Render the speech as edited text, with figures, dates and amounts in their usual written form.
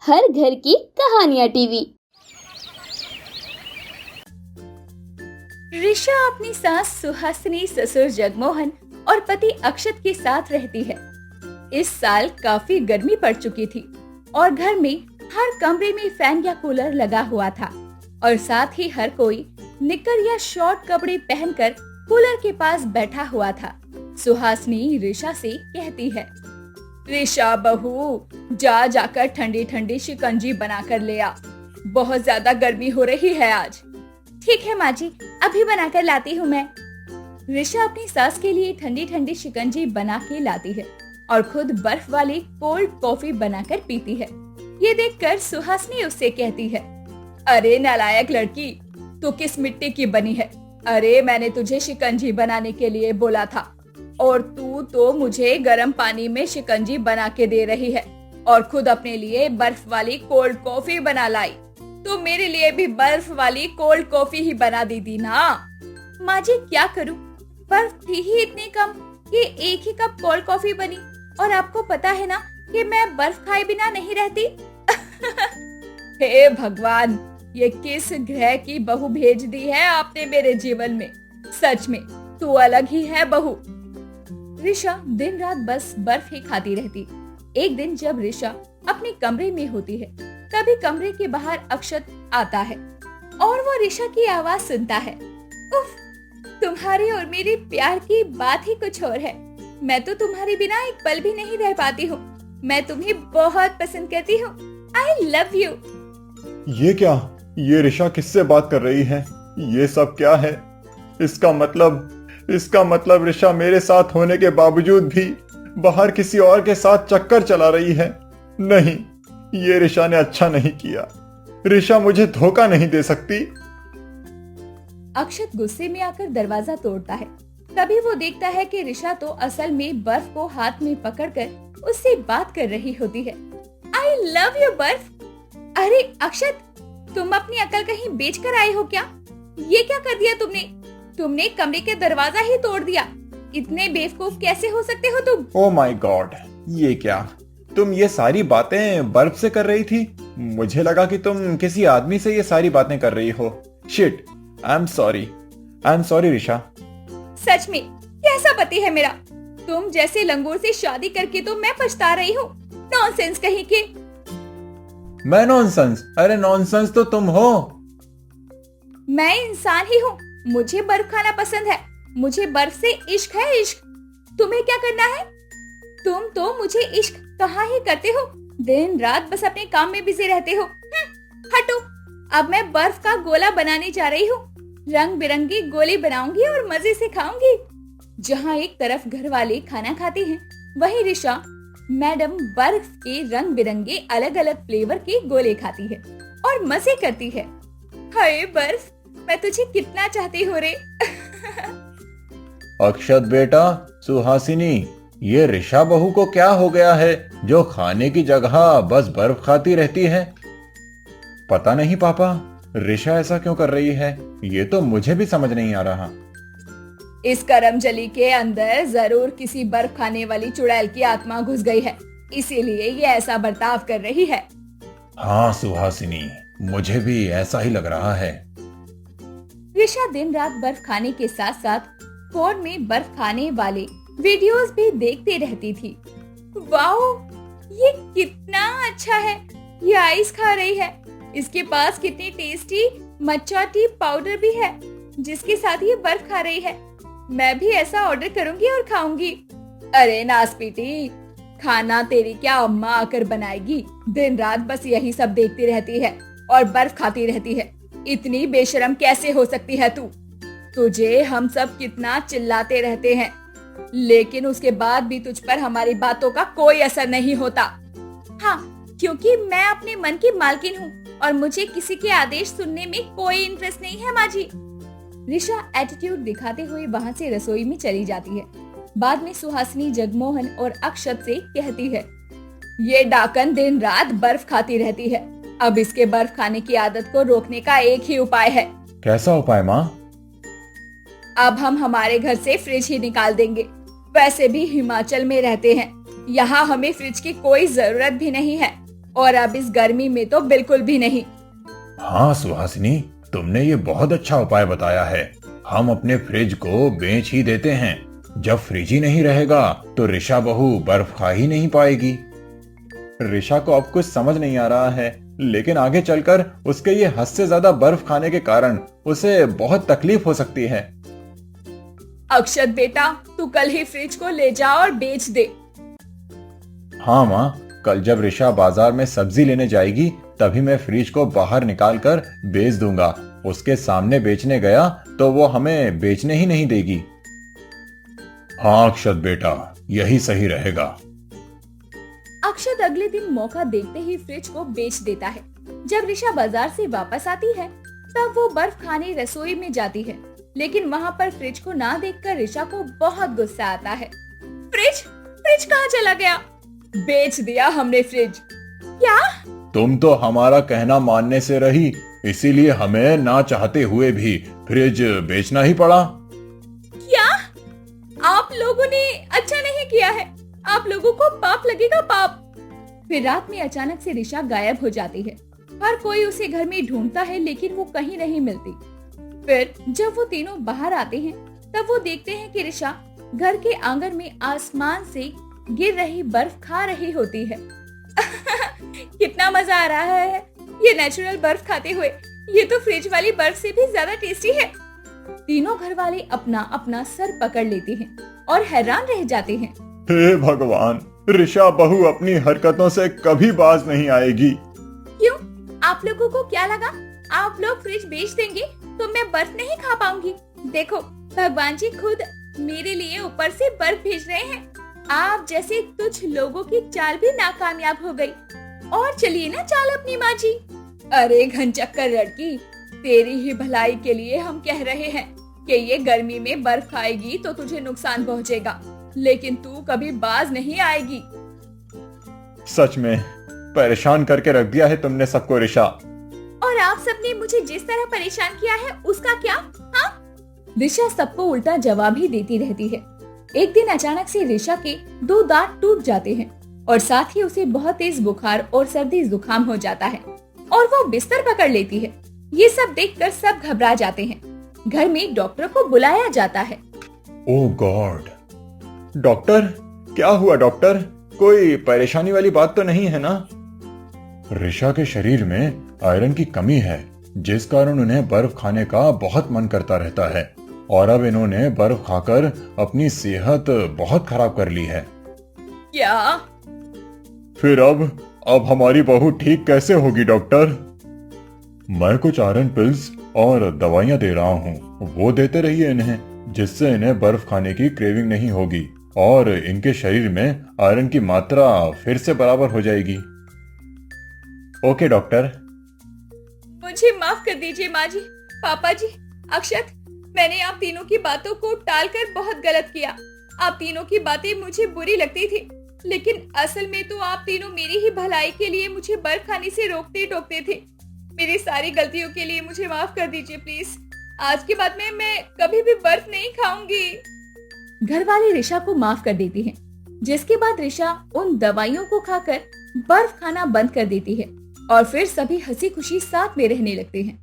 हर घर की कहानियां टीवी। ऋषा अपनी सास सुहासिनी, ससुर जगमोहन और पति अक्षत के साथ रहती है। इस साल काफी गर्मी पड़ चुकी थी और घर में हर कमरे में फैन या कूलर लगा हुआ था और साथ ही हर कोई निकर या शॉर्ट कपड़े पहनकर कूलर के पास बैठा हुआ था। सुहासिनी ऋषा से कहती है, ऋषा बहू, जाकर ठंडी ठंडी शिकंजी बना कर ले आ। बहुत ज्यादा गर्मी हो रही है आज। ठीक है माँ जी, अभी बनाकर लाती हूँ मैं। ऋषा अपनी सास के लिए ठंडी ठंडी शिकंजी बना के लाती है और खुद बर्फ वाली कोल्ड कॉफी बनाकर पीती है। ये देखकर सुहासिनी उससे कहती है, अरे नालायक लड़की, तू किस मिट्टी की बनी है? अरे मैंने तुझे शिकंजी बनाने के लिए बोला था और तू तो मुझे गर्म पानी में शिकंजी बना के दे रही है और खुद अपने लिए बर्फ वाली कोल्ड कॉफी बना लाई। तो मेरे लिए भी बर्फ वाली कोल्ड कॉफी ही बना दी थी ना। माँ जी क्या करूँ, बर्फ थी ही इतनी कम कि एक ही कप कोल्ड कॉफी बनी और आपको पता है ना कि मैं बर्फ खाए बिना नहीं रहती। हे भगवान, ये किस ग्रह की बहू भेज दी है आपने मेरे जीवन में। सच में तू अलग ही है बहू। ऋषा दिन रात बस बर्फ ही खाती रहती। एक दिन जब ऋषा अपने कमरे में होती है, तभी कमरे के बाहर अक्षत आता है और वो ऋषा की आवाज सुनता है। उफ, तुम्हारी और मेरे प्यार की बात ही कुछ और है। मैं तो तुम्हारे बिना एक पल भी नहीं रह पाती हूँ। मैं तुम्हें बहुत पसंद करती हूँ। I love you. ये क्या? ये ऋषा किससे बात कर रही है? ये सब क्या है? इसका मतलब ऋषा मेरे साथ होने के बावजूद भी बाहर किसी और के साथ चक्कर चला रही है। नहीं, ये ऋषा ने अच्छा नहीं किया। ऋषा मुझे धोखा नहीं दे सकती। अक्षत गुस्से में आकर दरवाजा तोड़ता है। तभी वो देखता है कि ऋषा तो असल में बर्फ को हाथ में पकड़कर उससे बात कर रही होती है। आई लव यू बर्फ। अरे अक्षत, तुम अपनी अकल कहीं बेच कर आए हो क्या? ये क्या कर दिया तुमने कमरे के दरवाजा ही तोड़ दिया। इतने बेवकूफ कैसे हो सकते हो तुम? ओह माय गॉड, ये क्या? तुम ये सारी बातें बर्फ से कर रही थी? मुझे लगा कि तुम किसी आदमी से ये सारी बातें कर रही हो। Shit, I am sorry Risha. सच में कैसा पति है मेरा? तुम जैसे लंगूर से शादी करके तो मैं पछता रही हूँ। नॉनसेंस कहीं के। मैं नॉनसेंस? अरे नॉनसेंस तो तुम हो। मैं इंसान ही हूँ। मुझे बर्फ खाना पसंद है। मुझे बर्फ से इश्क है, इश्क। तुम्हें क्या करना है? तुम तो मुझे इश्क कहाँ ही करते हो। दिन रात बस अपने काम में बिजी रहते हो। हटो, अब मैं बर्फ का गोला बनाने जा रही हूँ। रंग बिरंगी गोली बनाऊंगी और मजे से खाऊंगी। जहाँ एक तरफ घर वाले खाना खाते हैं, वहीं ऋषा मैडम बर्फ के रंग बिरंगे अलग अलग फ्लेवर के गोले खाती है और मजे करती है। हाय बर्फ, मैं तुझे कितना चाहती हूँ रे। अक्षत बेटा, सुहासिनी, ये ऋषा बहू को क्या हो गया है जो खाने की जगह बस बर्फ खाती रहती है? पता नहीं पापा, ऋषा ऐसा क्यों कर रही है? ये तो मुझे भी समझ नहीं आ रहा। इस करमजली के अंदर जरूर किसी बर्फ खाने वाली चुड़ैल की आत्मा घुस गई है, इसीलिए ये ऐसा बर्ताव कर रही है। हाँ सुहासिनी, मुझे भी ऐसा ही लग रहा है। ऋषा दिन रात बर्फ खाने के साथ साथ फोन में बर्फ खाने वाले वीडियोस भी देखते रहती थी। वाओ, ये कितना अच्छा है। ये आइस खा रही है। इसके पास कितनी टेस्टी मच्चा टी पाउडर भी है जिसके साथ ये बर्फ खा रही है। मैं भी ऐसा ऑर्डर करूंगी और खाऊंगी। अरे नासपीटी, खाना तेरी क्या अम्मा आकर बनाएगी। दिन रात बस यही सब देखती रहती है और बर्फ खाती रहती है। इतनी बेशरम कैसे हो सकती है तू? तुझे हम सब कितना चिल्लाते रहते हैं, लेकिन उसके बाद भी तुझ पर हमारी बातों का कोई असर नहीं होता। हाँ, क्योंकि मैं अपने मन की मालकिन हूँ और मुझे किसी के आदेश सुनने में कोई इंटरेस्ट नहीं है माँ जी। ऋषा एटीट्यूड दिखाते हुए वहाँ से रसोई में चली जाती है। बाद में सुहासिनी जगमोहन और अक्षत से कहती है, ये डाकन दिन रात बर्फ खाती रहती है। अब इसके बर्फ खाने की आदत को रोकने का एक ही उपाय है। कैसा उपाय माँ? अब हम हमारे घर से फ्रिज ही निकाल देंगे। वैसे भी हिमाचल में रहते हैं, यहाँ हमें फ्रिज की कोई जरूरत भी नहीं है। और अब इस गर्मी में तो बिल्कुल भी नहीं। हाँ सुहासिनी, तुमने ये बहुत अच्छा उपाय बताया है। हम अपने फ्रिज को बेच ही देते हैं। जब फ्रिज ही नहीं रहेगा तो ऋषा बहू बर्फ खा ही नहीं पाएगी। ऋषा को अब कुछ समझ नहीं आ रहा है, लेकिन आगे चलकर उसके ये हद से ज्यादा बर्फ खाने के कारण उसे बहुत तकलीफ हो सकती है। अक्षत बेटा, तू कल ही फ्रिज को ले जा और बेच दे। हाँ माँ, कल जब ऋषा बाजार में सब्जी लेने जाएगी तभी मैं फ्रिज को बाहर निकाल कर बेच दूंगा। उसके सामने बेचने गया तो वो हमें बेचने ही नहीं देगी। हाँ अक्षत बेटा, यही सही रहेगा। अक्षत अगले दिन मौका देखते ही फ्रिज को बेच देता है। जब ऋषा बाजार से वापस आती है तब वो बर्फ खाने रसोई में जाती है, लेकिन वहाँ पर फ्रिज को ना देखकर ऋषा को बहुत गुस्सा आता है। फ्रिज कहाँ चला गया? बेच दिया हमने फ्रिज। क्या? तुम तो हमारा कहना मानने से रही, इसीलिए हमें ना चाहते हुए भी फ्रिज बेचना ही पड़ा। क्या? आप लोगों ने अच्छा नहीं किया है। आप लोगों को पाप लगेगा, पाप। फिर रात में अचानक से ऋषा गायब हो जाती है। हर कोई उसे घर में ढूंढता है, लेकिन वो कहीं नहीं मिलती। फिर जब वो तीनों बाहर आते हैं तब वो देखते हैं कि ऋषा घर के आंगन में आसमान से गिर रही बर्फ खा रही होती है। कितना मजा आ रहा है ये नेचुरल बर्फ खाते हुए। ये तो फ्रिज वाली बर्फ से भी ज्यादा टेस्टी है। तीनों घर वाले अपना अपना सर पकड़ लेते हैं और हैरान रह जाते हैं। हे भगवान, ऋषा बहू अपनी हरकतों से कभी बाज नहीं आएगी। क्यों? आप लोगों को क्या लगा आप लोग फ्रिज बेच देंगे तो मैं बर्फ नहीं खा पाऊंगी? देखो, भगवान जी खुद मेरे लिए ऊपर से बर्फ भेज रहे हैं। आप जैसे तुच्छ लोगों की चाल भी नाकामयाब हो गई। और चलिए ना चाल अपनी माँ जी। अरे घनचक्कर लड़की, तेरी ही भलाई के लिए हम कह रहे हैं कि ये गर्मी में बर्फ खाएगी तो तुझे नुकसान पहुँचेगा, लेकिन तू कभी बाज नहीं आएगी। सच में परेशान करके रख दिया है तुमने सबको ऋषा। और आप सबने मुझे जिस तरह परेशान किया है उसका क्या? हाँ? ऋषा सबको उल्टा जवाब ही देती रहती है। एक दिन अचानक से ऋषा के 2 दांत टूट जाते हैं और साथ ही उसे बहुत तेज बुखार और सर्दी जुकाम हो जाता है और वो बिस्तर पकड़ लेती है। ये सब देखकर सब घबरा जाते हैं। घर में डॉक्टर को बुलाया जाता है। ओह गॉड! डॉक्टर, क्या हुआ डॉक्टर? कोई परेशानी वाली बात तो नहीं है ना? ऋषा के शरीर में आयरन की कमी है, जिस कारण उन्हें बर्फ खाने का बहुत मन करता रहता है और अब इन्होंने बर्फ खाकर अपनी सेहत बहुत खराब कर ली है। क्या? फिर अब हमारी बहू ठीक कैसे होगी डॉक्टर? मैं कुछ आयरन पिल्स और दवाइयां दे रहा हूँ, वो देते रहिए इन्हें, जिससे इन्हें बर्फ खाने की क्रेविंग नहीं होगी और इनके शरीर में आयरन की मात्रा फिर से बराबर हो जाएगी। Okay doctor. मुझे माफ कर दीजिए माँ जी, पापा जी, अक्षत। मैंने आप तीनों की बातों को टालकर बहुत गलत किया। आप तीनों की बातें मुझे बुरी लगती थी, लेकिन असल में तो आप तीनों मेरी ही भलाई के लिए मुझे बर्फ खाने से रोकते टोकते थे। मेरी सारी गलतियों के लिए मुझे माफ कर दीजिए प्लीज। आज के बाद में मैं कभी भी बर्फ नहीं खाऊंगी। घर वाले ऋषा को माफ कर देती हैं, जिसके बाद ऋषा उन दवाइयों को खाकर बर्फ खाना बंद कर देती है और फिर सभी हंसी खुशी साथ में रहने लगते हैं।